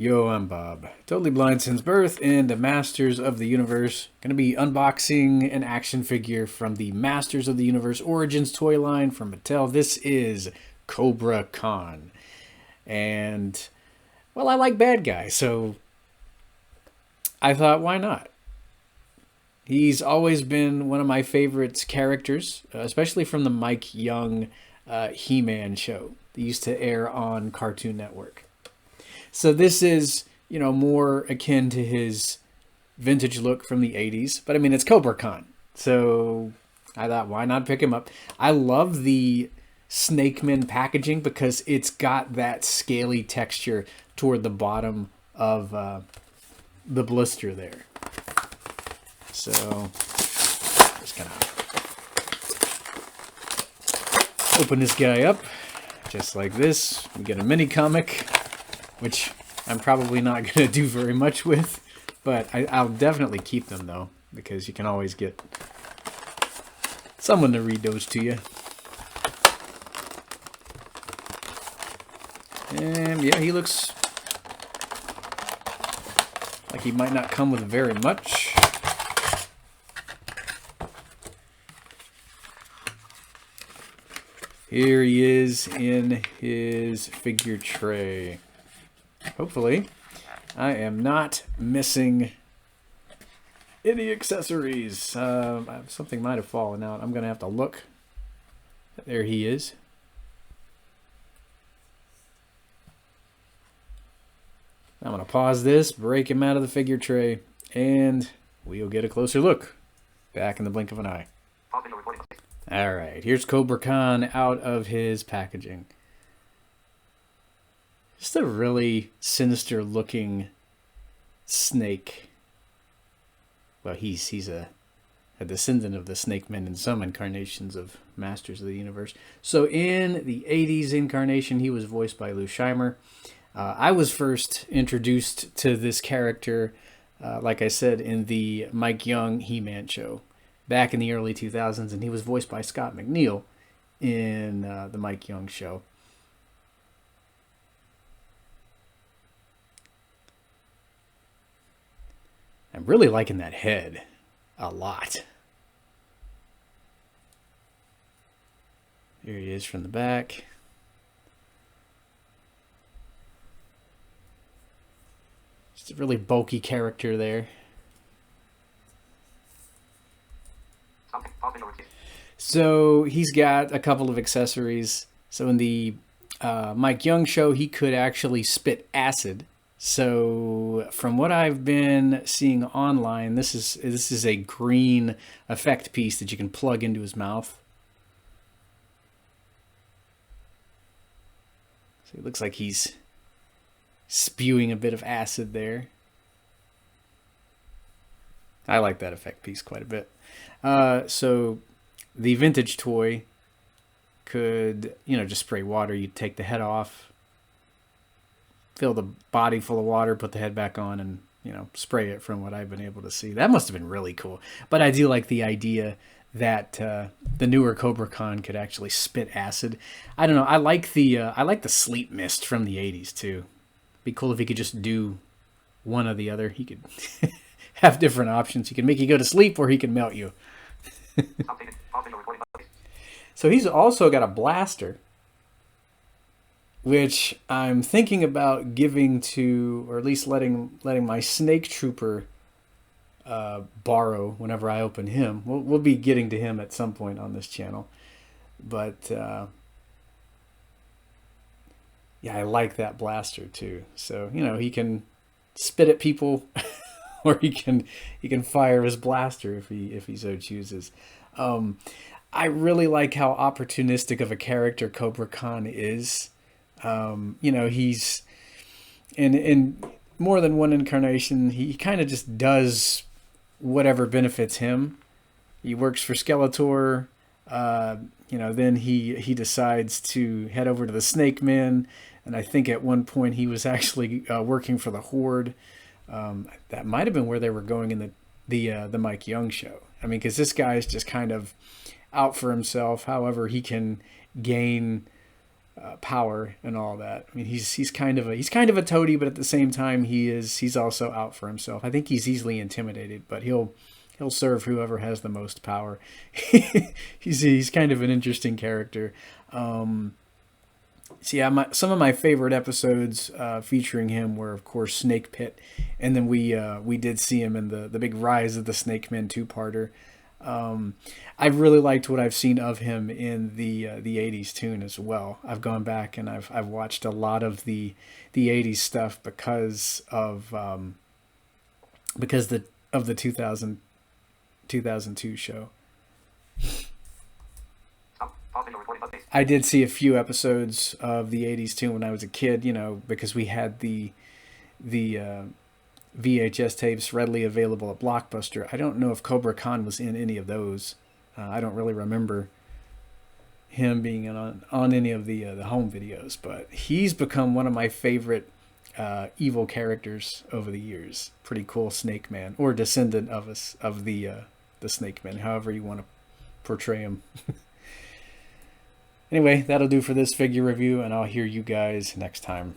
Yo, I'm Bob. Totally blind since birth and a Masters of the Universe. Gonna be unboxing an action figure from the Masters of the Universe Origins toy line from Mattel. This is Kobra Khan. And, well, I like bad guys, so I thought, why not? He's always been one of my favorite characters, especially from the Mike Young He-Man show that used to air on Cartoon Network. So this is, more akin to his vintage look from the 80s. But I mean, it's Kobra Khan. So I thought, why not pick him up? I love the Snakeman packaging because it's got that scaly texture toward the bottom of the blister there. So just gonna open this guy up just like this. We get a mini comic, which I'm probably not going to do very much with, but I'll definitely keep them, though, because you can always get someone to read those to you. And, yeah, he looks like he might not come with very much. Here he is in his figure tray. Hopefully, I am not missing any accessories. Something might have fallen out. I'm going to have to look. There he is. I'm going to pause this, break him out of the figure tray, and we'll get a closer look. Back in the blink of an eye. Alright, here's Kobra Khan out of his packaging. Just a really sinister looking snake. Well, he's a descendant of the snake men in some incarnations of Masters of the Universe. So in the 80s incarnation, he was voiced by Scheimer. I was first introduced to this character, like I said, in the Mike Young He-Man show back in the early 2000s, and he was voiced by Scott McNeil in the Mike Young show. I'm really liking that head a lot. Here he is from the back. Just a really bulky character there. So he's got a couple of accessories. So in the Mike Young show, he could actually spit acid. So from what I've been seeing online, this is a green effect piece that you can plug into his mouth. So it looks like he's spewing a bit of acid there. I like that effect piece quite a bit. So the vintage toy could, just spray water. You'd take the head off, fill the body full of water, put the head back on, and, spray it from what I've been able to see. That must have been really cool. But I do like the idea that the newer Kobra Khan could actually spit acid. I don't know. I like the sleep mist from the 80s, too. Be cool if he could just do one or the other. He could have different options. He can make you go to sleep, or he can melt you. So he's also got a blaster, which I'm thinking about giving to, or at least letting my Snake Trooper borrow whenever I open him. We'll be getting to him at some point on this channel. But yeah, I like that blaster too. So, he can spit at people or he can fire his blaster if he so chooses. I really like how opportunistic of a character Kobra Khan is. He's in more than one incarnation, he kind of just does whatever benefits him. He works for Skeletor. Then he decides to head over to the Snake Men. And I think at one point he was actually working for the Horde. That might have been where they were going in the Mike Young show. I mean, because this guy is just kind of out for himself. However, he can gain power and all that. I mean, he's kind of a toady, but at the same time, he's also out for himself. I think he's easily intimidated, but he'll serve whoever has the most power. He's kind of an interesting character. So yeah, some of my favorite episodes featuring him were, of course, Snake Pit, and then we did see him in the big Rise of the Snake Men 2-parter. I've really liked what I've seen of him in the '80s tune as well. I've gone back and I've watched a lot of the '80s stuff because of the 2002 show. I did see a few episodes of the '80s tune when I was a kid, because we had the VHS tapes readily available at Blockbuster. I don't know if Cobra Khan was in any of those. I don't really remember him being on any of the home videos, but he's become one of my favorite evil characters over the years. Pretty cool Snake Man, or descendant of the Snake Man, however you want to portray him. Anyway, that'll do for this figure review, and I'll hear you guys next time.